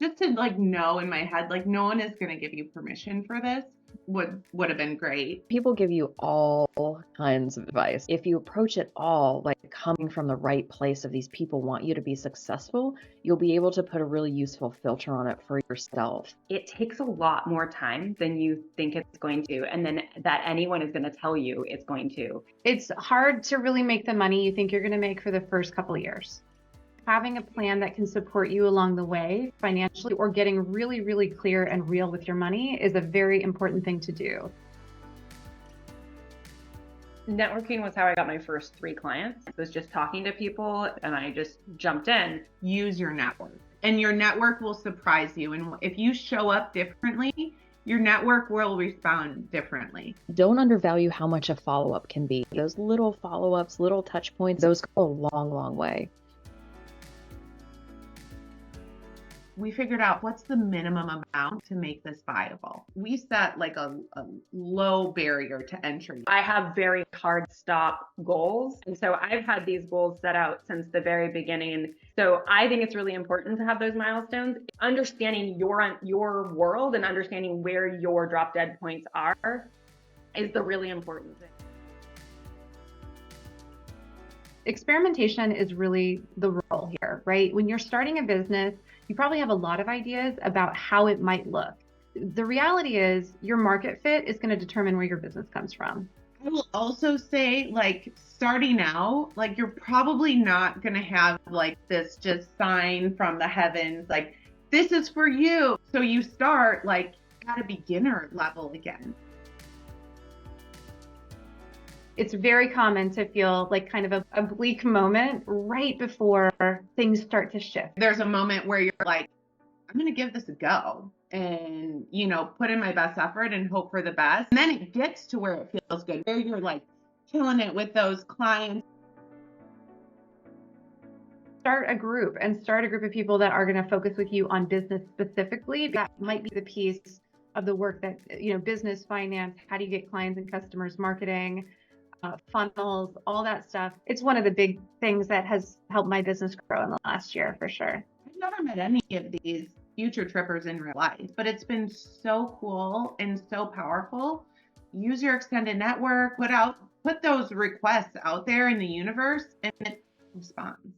just to like know in my head, like no one is going to give you permission for this would have been great. People give you all kinds of advice. If you approach it all like coming from the right place of these people want you to be successful, you'll be able to put a really useful filter on it for yourself. It takes a lot more time than you think it's going to, and then that anyone is going to tell you it's going to. It's hard to really make the money you think you're going to make for the first couple of years. Having a plan that can support you along the way financially or getting really, really clear and real with your money is a very important thing to do. Networking was how I got my first 3 clients. It was just talking to people and I just jumped in. Use your network, and your network will surprise you. And if you show up differently, your network will respond differently. Don't undervalue how much a follow-up can be. Those little follow-ups, little touch points, those go a long, long way. We figured out what's the minimum amount to make this viable. We set like a low barrier to entry. I have very hard stop goals. And so I've had these goals set out since the very beginning. So I think it's really important to have those milestones. Understanding your world and understanding where your drop dead points are is the really important thing. Experimentation is really the role here, right? When you're starting a business, you probably have a lot of ideas about how it might look. The reality is your market fit is going to determine where your business comes from. I will also say, like, starting out, like, you're probably not going to have like this just sign from the heavens, like, this is for you. So you start like at a beginner level again. It's very common to feel like kind of a bleak moment right before things start to shift. There's a moment where you're like, I'm going to give this a go and, put in my best effort and hope for the best. And then it gets to where it feels good, where you're like killing it with those clients. Start a group of people that are going to focus with you on business specifically. That might be the piece of the work that, business, finance, how do you get clients and customers, marketing, funnels, all that stuff. It's one of the big things that has helped my business grow in the last year for sure. I've never met any of these future trippers in real life, but it's been so cool and so powerful. Use your extended network, put those requests out there in the universe, and it responds.